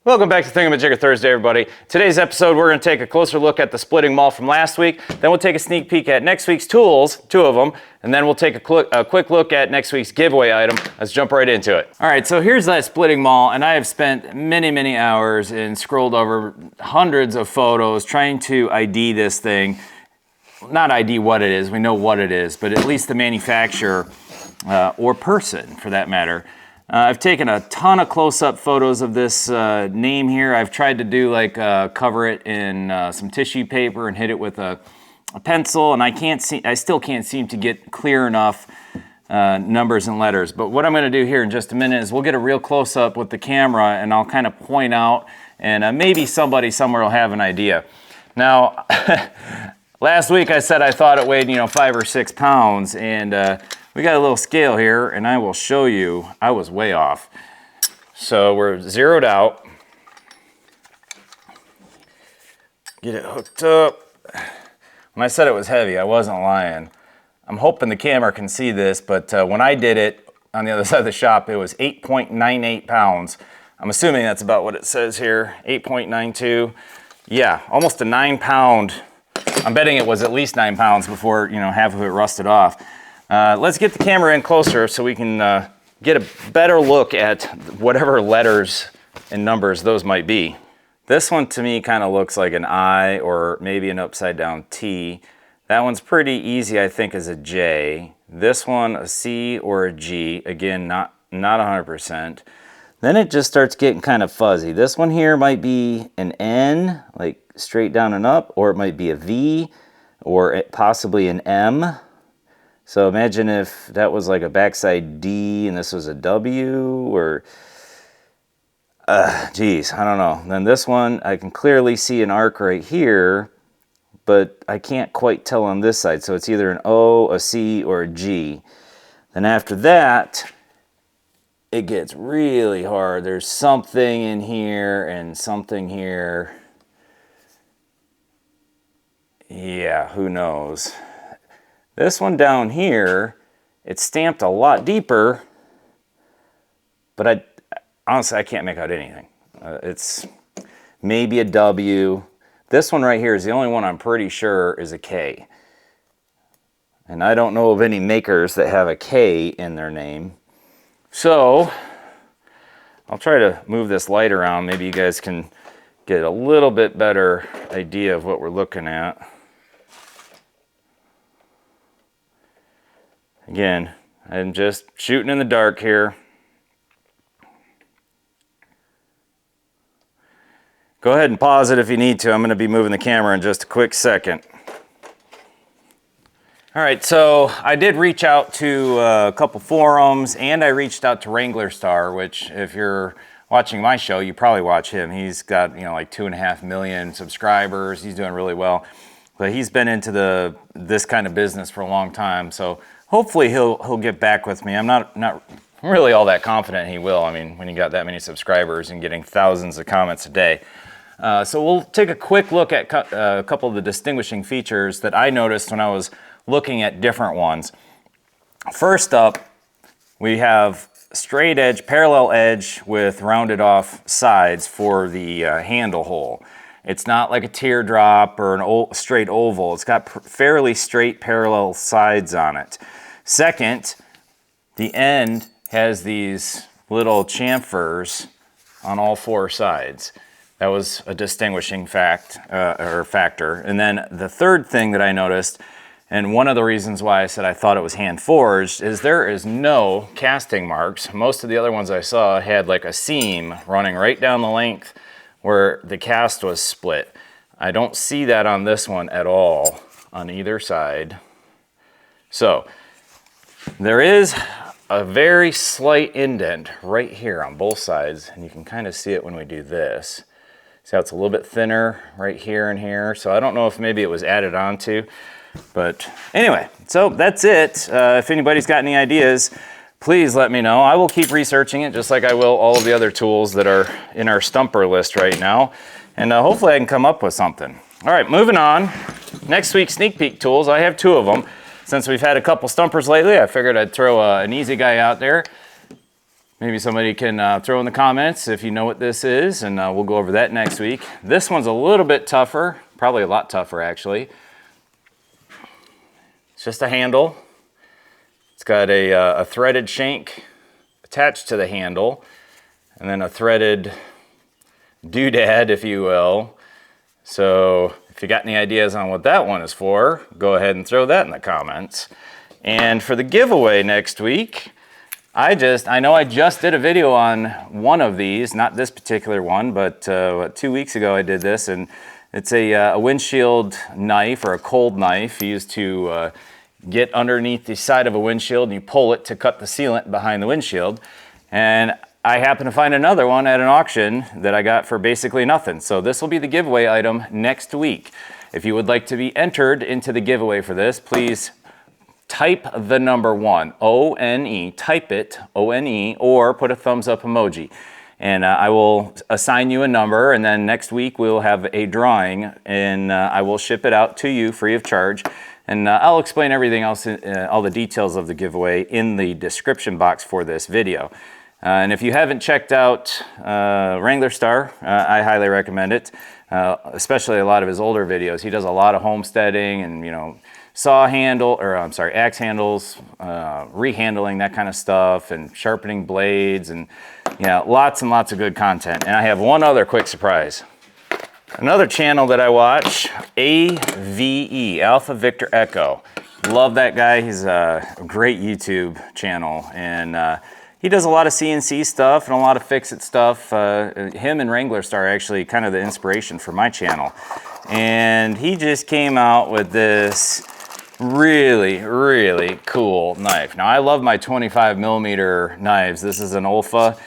Welcome back to Thingamajigger Thursday, everybody. Today's episode, we're going to take a closer look at the splitting maul from last week. Then we'll take a sneak peek at next week's tools, two of them, and then we'll take a quick look at next week's giveaway item. Let's jump right into it. All right, so here's that splitting maul, and I have spent many hours and scrolled over hundreds of photos trying to ID this thing. Not ID what it is, we know what it is, but at least the manufacturer or person, for that matter. I've taken a ton of close-up photos of this name here. I've tried to do cover it in some tissue paper and hit it with a pencil, and I still can't seem to get clear enough numbers and letters. But what I'm going to do here in just a minute is we'll get a real close-up with the camera, and I'll kind of point out, and maybe somebody somewhere will have an idea. Now, last week I said I thought it weighed 5 or 6 pounds, and we got a little scale here, and I will show you I was way off. So we're zeroed out. Get it hooked up. When I said it was heavy, I wasn't lying. I'm hoping the camera can see this, but when I did it on the other side of the shop, it was 8.98 pounds. I'm assuming that's about what it says here, 8.92. Yeah, almost a 9 pound. I'm betting it was at least 9 pounds before half of it rusted off. Let's get the camera in closer so we can get a better look at whatever letters and numbers those might be. This one to me kind of looks like an I or maybe an upside down T. That one's pretty easy, I think, as a J. This one, a C or a G. Again, not 100%. Then it just starts getting kind of fuzzy. This one here might be an N, like straight down and up, or it might be a V, or possibly an M. So imagine if that was like a backside D and this was a W, or, geez, I don't know. Then this one, I can clearly see an arc right here, but I can't quite tell on this side. So it's either an O, a C, or a G. Then after that, it gets really hard. There's something in here and something here. Yeah, who knows? This one down here, it's stamped a lot deeper, but honestly, I can't make out anything. It's maybe a W. This one right here is the only one I'm pretty sure is a K. And I don't know of any makers that have a K in their name. So, I'll try to move this light around. Maybe you guys can get a little bit better idea of what we're looking at. Again, I'm just shooting in the dark here. Go ahead and pause it if you need to. I'm going to be moving the camera in just a quick second. All right, so I did reach out to a couple forums, and I reached out to Wrangler Star, which if you're watching my show, you probably watch him. He's got like 2.5 million subscribers. He's doing really well. But he's been into this kind of business for a long time, so hopefully he'll get back with me. I'm not really all that confident he will. I mean, when you got that many subscribers and getting thousands of comments a day. So we'll take a quick look at a couple of the distinguishing features that I noticed when I was looking at different ones. First up, we have straight edge, parallel edge with rounded off sides for the handle hole. It's not like a teardrop or an straight oval. It's got fairly straight parallel sides on it. Second, the end has these little chamfers on all four sides. That was a distinguishing factor. And then the third thing that I noticed, and one of the reasons why I said I thought it was hand forged, is there is no casting marks. Most of the other ones I saw had like a seam running right down the length where the cast was split. I don't see that on this one at all on either side. So there is a very slight indent right here on both sides, and you can kind of see it when we do this. See how it's a little bit thinner right here and here. So I don't know if maybe it was added onto, but anyway, so that's it. If anybody's got any ideas, please let me know. I will keep researching it just like I will all of the other tools that are in our stumper list right now. And hopefully I can come up with something. All right, moving on. Next week's sneak peek tools, I have two of them. Since we've had a couple stumpers lately, I figured I'd throw an easy guy out there. Maybe somebody can throw in the comments if you know what this is, and we'll go over that next week. This one's a little bit tougher, probably a lot tougher actually. It's just a handle. It's got a threaded shank attached to the handle, and then a threaded doodad, if you will. So if you got any ideas on what that one is for, go ahead and throw that in the comments. And for the giveaway next week, I know I just did a video on one of these, not this particular one, but 2 weeks ago I did this, and it's a windshield knife, or a cold knife used to get underneath the side of a windshield, and you pull it to cut the sealant behind the windshield. And I happened to find another one at an auction that I got for basically nothing. So this will be the giveaway item next week. If you would like to be entered into the giveaway for this, please type the number 1, O-N-E, type it, O-N-E, or put a thumbs up emoji. And I will assign you a number, and then next week we'll have a drawing, and I will ship it out to you free of charge. And I'll explain everything else, all the details of the giveaway in the description box for this video. And if you haven't checked out Wrangler Star, I highly recommend it, especially a lot of his older videos. He does a lot of homesteading and, you know, axe handles, rehandling, that kind of stuff, and sharpening blades, and lots and lots of good content. And I have one other quick surprise. Another channel that I watch, AVE, Alpha Victor Echo. Love that guy. He's a great YouTube channel, and he does a lot of CNC stuff and a lot of fix-it stuff. Him and Wrangler Star are actually kind of the inspiration for my channel. And he just came out with this really, really cool knife. Now, I love my 25mm knives. This is an Olfa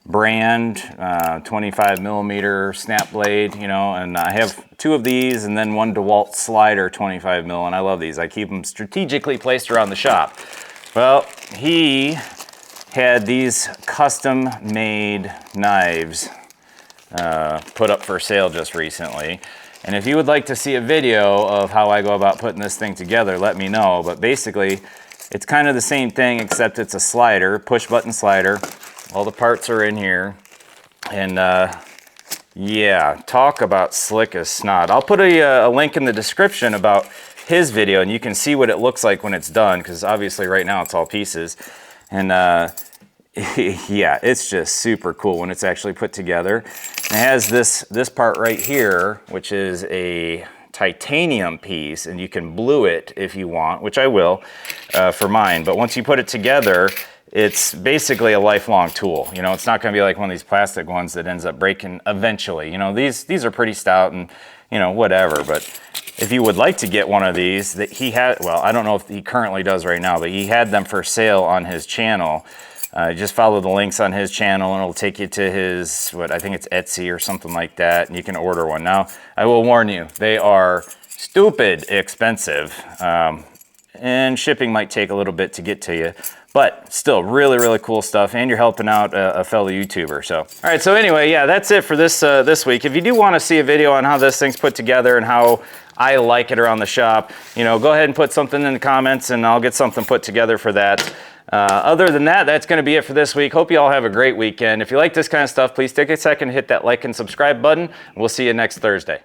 brand, 25mm snap blade, you know, and I have 2 of these and then one DeWalt Slider 25mm, and I love these. I keep them strategically placed around the shop. Well, he had these custom-made knives put up for sale just recently. And if you would like to see a video of how I go about putting this thing together, let me know. But basically, it's kind of the same thing, except it's a slider, push-button slider. All the parts are in here. And yeah, talk about slick as snot. I'll put a link in the description about his video, and you can see what it looks like when it's done, because obviously right now it's all pieces. And yeah, it's just super cool when it's actually put together. It has this part right here, which is a titanium piece, and you can blue it if you want, which I will for mine. But once you put it together, it's basically a lifelong tool. You know, it's not going to be like one of these plastic ones that ends up breaking eventually. You know, these are pretty stout and, you know, whatever. But if you would like to get one of these, that he had, well, I don't know if he currently does right now, but he had them for sale on his channel. Just follow the links on his channel and it'll take you to his, I think it's Etsy or something like that, and you can order one. Now, I will warn you, they are stupid expensive, and shipping might take a little bit to get to you, but still really, really cool stuff, and you're helping out a fellow YouTuber. So, all right, so anyway, yeah, that's it for this week. If you do want to see a video on how this thing's put together and how I like it around the shop, you know, go ahead and put something in the comments and I'll get something put together for that. Other than that, that's going to be it for this week. Hope you all have a great weekend. If you like this kind of stuff, please take a second to hit that like and subscribe button. We'll see you next Thursday.